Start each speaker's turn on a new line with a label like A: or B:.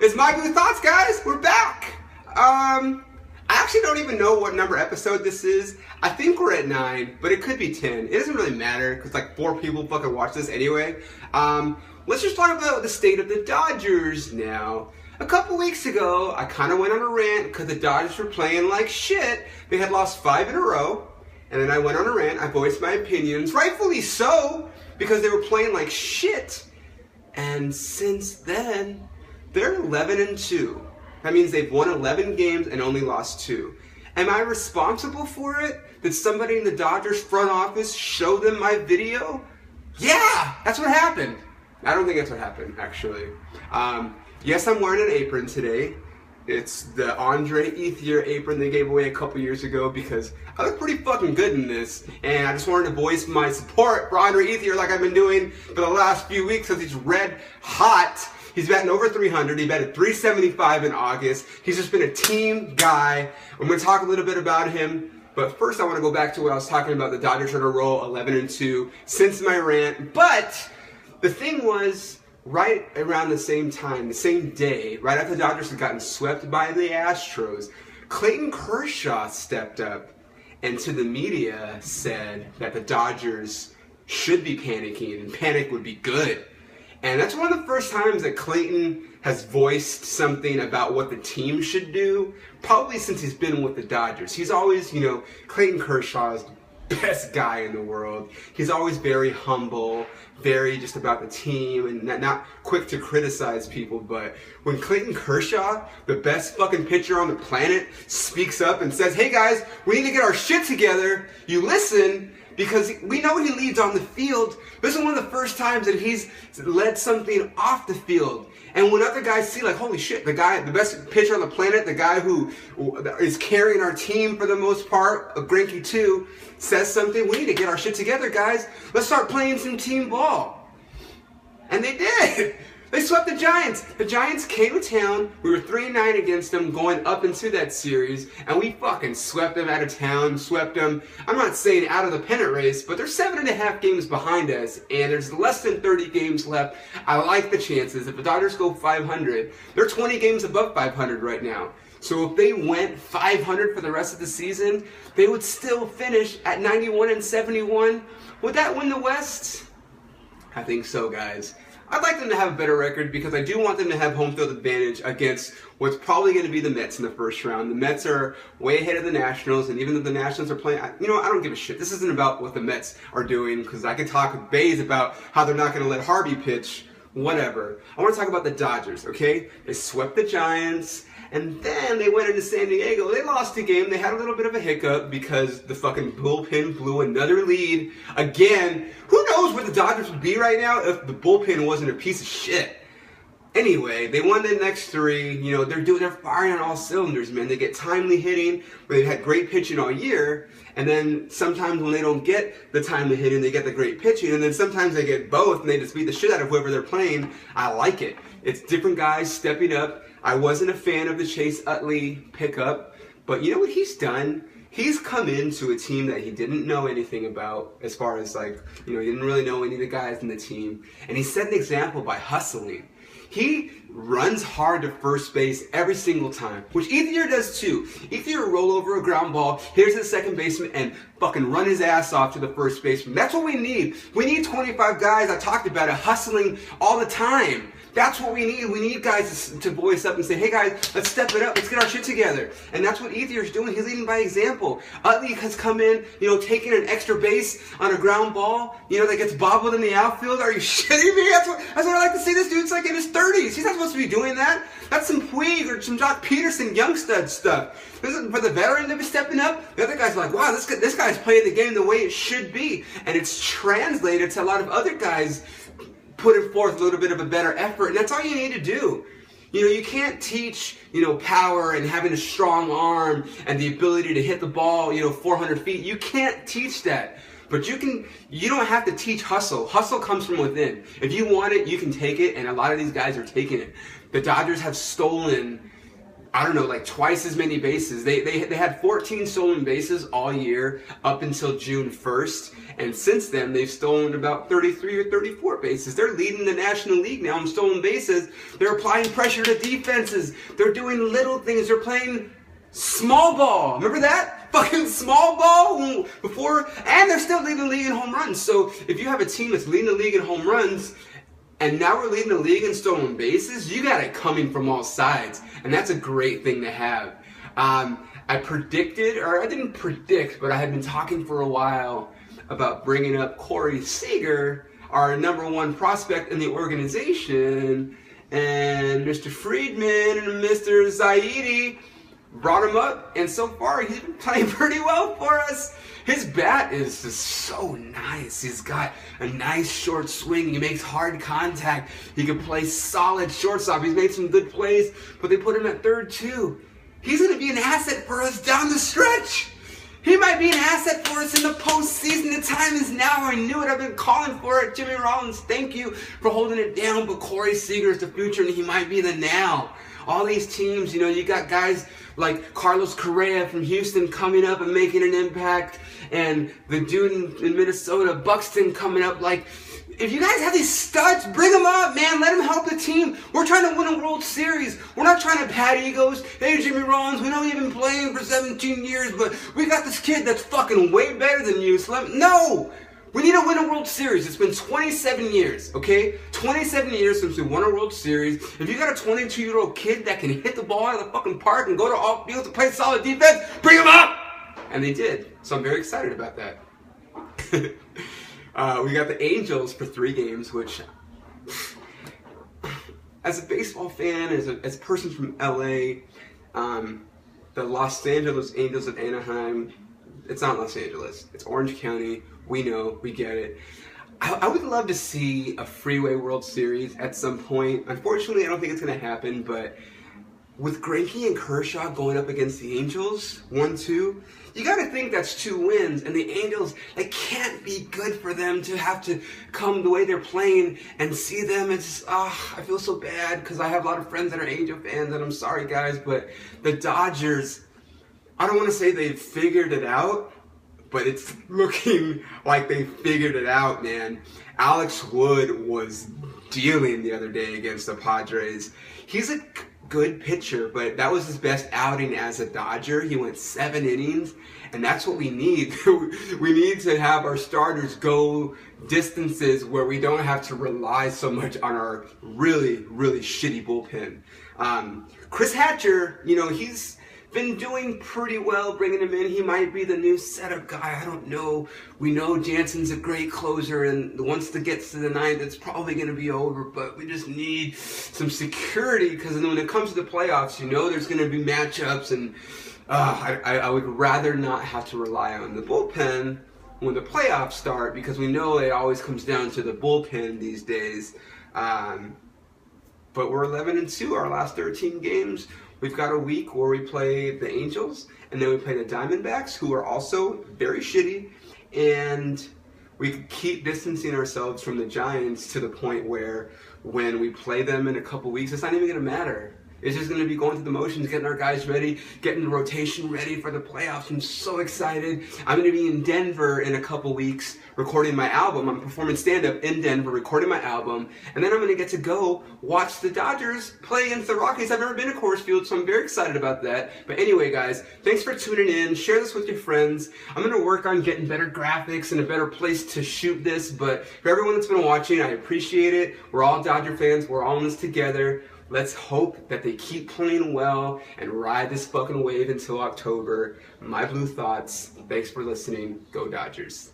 A: It's My Blue Thoughts, guys. We're back. I actually don't even know what number episode this is. I think we're at 9, but it could be 10. It doesn't really matter because like 4 people fucking watch this anyway. Let's just talk about the state of the Dodgers now. A couple weeks ago, I kind of went on a rant because the Dodgers were playing like shit. They had lost 5 in a row. And then I went on a rant. I voiced my opinions, rightfully so, because they were playing like shit. And since then, they're 11-2. That means they've won 11 games and only lost 2. Am I responsible for it? Did somebody in the Dodgers front office show them my video? Yeah, that's what happened. I don't think that's what happened, actually. Yes, I'm wearing an apron today. It's the Andre Ethier apron they gave away a couple years ago because I look pretty fucking good in this. And I just wanted to voice my support for Andre Ethier like I've been doing for the last few weeks because he's red hot. He's batting over 300. He batted 375 in August. He's just been a team guy. I'm going to talk a little bit about him. But first I want to go back to what I was talking about. The Dodgers are on a roll, 11-2 since my rant. But the thing was, right around the same time, the same day, right after the Dodgers had gotten swept by the Astros, Clayton Kershaw stepped up and to the media said that the Dodgers should be panicking and panic would be good. And that's one of the first times that Clayton has voiced something about what the team should do, probably since he's been with the Dodgers. He's always, Clayton Kershaw is the best guy in the world. He's always very humble, very just about the team, and not quick to criticize people. But when Clayton Kershaw, the best fucking pitcher on the planet, speaks up and says, hey guys, we need to get our shit together, you listen, because we know he leads on the field. This is one of the first times that he's led something off the field. And when other guys see, like, holy shit, the best pitcher on the planet, the guy who is carrying our team for the most part, Greinke too, says something, we need to get our shit together, guys. Let's start playing some team ball. And they did. They swept the Giants. The Giants came to town. We were 3-9 against them going up into that series, and we fucking swept them out of town, swept them, I'm not saying out of the pennant race, but they're 7.5 games behind us, and there's less than 30 games left. I like the chances. If the Dodgers go 500, they're 20 games above 500 right now. So if they went 500 for the rest of the season, they would still finish at 91-71. Would that win the West? I think so, guys. I'd like them to have a better record because I do want them to have home field advantage against what's probably going to be the Mets in the first round. The Mets are way ahead of the Nationals, and even though the Nationals are playing, I don't give a shit. This isn't about what the Mets are doing because I can talk with Bays about how they're not going to let Harvey pitch, whatever. I want to talk about the Dodgers, okay? They swept the Giants, and then they went into San Diego. They lost the game. They had a little bit of a hiccup because the fucking bullpen blew another lead. Again, who knows where the Dodgers would be right now if the bullpen wasn't a piece of shit. Anyway, they won the next 3. They're firing on all cylinders, man. They get timely hitting. They've had great pitching all year. And then sometimes when they don't get the timely hitting, they get the great pitching. And then sometimes they get both and they just beat the shit out of whoever they're playing. I like it. It's different guys stepping up. I wasn't a fan of the Chase Utley pickup, but you know what he's done? He's come into a team that he didn't know anything about as far as he didn't really know any of the guys in the team. And he set an example by hustling. He runs hard to first base every single time, which Ethier does too. Ethier will roll over a ground ball, here's the second baseman, and fucking run his ass off to the first baseman. That's what we need. We need 25 guys, I talked about it, hustling all the time. That's what we need. We need guys to voice up and say, hey guys, let's step it up. Let's get our shit together. And that's what Ethier's doing. He's leading by example. Utley has come in, taking an extra base on a ground ball, that gets bobbled in the outfield. Are you shitting me? That's what I like to see. This dude's like in his 30s. He's not supposed to be doing that. That's some Puig or some Jock Peterson young stud stuff. This is for the veteran to be stepping up. The other guys are like, wow, this guy's playing the game the way it should be. And it's translated to a lot of other guys putting forth a little bit of a better effort, and that's all you need to do. You can't teach, power and having a strong arm and the ability to hit the ball, 400 feet. You can't teach that. But you don't have to teach hustle. Hustle comes from within. If you want it, you can take it, and a lot of these guys are taking it. The Dodgers have stolen I don't know, like twice as many bases. They had 14 stolen bases all year up until June 1st. And since then, they've stolen about 33 or 34 bases. They're leading the National League now in stolen bases. They're applying pressure to defenses. They're doing little things. They're playing small ball. Remember that? Fucking small ball before. And they're still leading the league in home runs. So if you have a team that's leading the league in home runs, and now we're leading the league in stolen bases, you got it coming from all sides. And that's a great thing to have. I predicted, or I didn't predict, but I had been talking for a while about bringing up Corey Seager, our #1 prospect in the organization, and Mr. Friedman and Mr. Zaidi brought him up, and so far he's been playing pretty well for us. His bat is just so nice. He's got a nice short swing. He makes hard contact. He can play solid shortstop. He's made some good plays, but they put him at third too. He's going to be an asset for us down the stretch. He might be an asset for us in the postseason. The time is now. I knew it. I've been calling for it. Jimmy Rollins, thank you for holding it down. But Corey Seager is the future, and he might be the now. All these teams, you know, you got guys like Carlos Correa from Houston coming up and making an impact, and the dude in Minnesota, Buxton, coming up. Like, if you guys have these studs, bring them up, man. Let them help the team. We're trying to win a World Series. We're not trying to pat egos. Hey, Jimmy Rollins, we know you've been playing for 17 years, but we got this kid that's fucking way better than you. So no! We need to win a World Series. It's been 27 years, okay? 27 years since we won a World Series. If you got a 22-year-old kid that can hit the ball out of the fucking park and go to all field to play solid defense, bring him up! And they did. So I'm very excited about that. We got the Angels for 3 games, which, as a baseball fan, as a person from LA, the Los Angeles Angels of Anaheim, it's not Los Angeles, it's Orange County. We know, we get it. I would love to see a Freeway World Series at some point. Unfortunately, I don't think it's going to happen, but with Greinke and Kershaw going up against the Angels, 1-2, you got to think that's 2 wins. And the Angels, it can't be good for them to have to come the way they're playing and see them. It's just, I feel so bad because I have a lot of friends that are Angel fans, and I'm sorry, guys, but the Dodgers, I don't want to say they've figured it out, but it's looking like they figured it out, man. Alex Wood was dealing the other day against the Padres. He's a good pitcher, but that was his best outing as a Dodger. He went 7 innings, and that's what we need. We need to have our starters go distances where we don't have to rely so much on our really, really shitty bullpen. Chris Hatcher, you know, he's been doing pretty well bringing him in. He might be the new setup guy. I don't know. We know Jansen's a great closer, and once it gets to the 9th, it's probably going to be over, but we just need some security because when it comes to the playoffs, you know there's going to be matchups, and I would rather not have to rely on the bullpen when the playoffs start because we know it always comes down to the bullpen these days. But we're 11-2 our last 13 games. We've got a week where we play the Angels, and then we play the Diamondbacks, who are also very shitty, and we can keep distancing ourselves from the Giants to the point where when we play them in a couple weeks, it's not even going to matter. It's just going to be going through the motions, getting our guys ready, getting the rotation ready for the playoffs. I'm so excited. I'm going to be in Denver in a couple weeks recording my album. I'm performing stand-up in Denver, recording my album, and then I'm going to get to go watch the Dodgers play against the Rockies. I've never been to Coors Field, so I'm very excited about that. But anyway, guys, thanks for tuning in. Share this with your friends. I'm going to work on getting better graphics and a better place to shoot this, but for everyone that's been watching, I appreciate it. We're all Dodger fans. We're all in this together. Let's hope that they keep playing well and ride this fucking wave until October. My Blue Thoughts. Thanks for listening. Go Dodgers.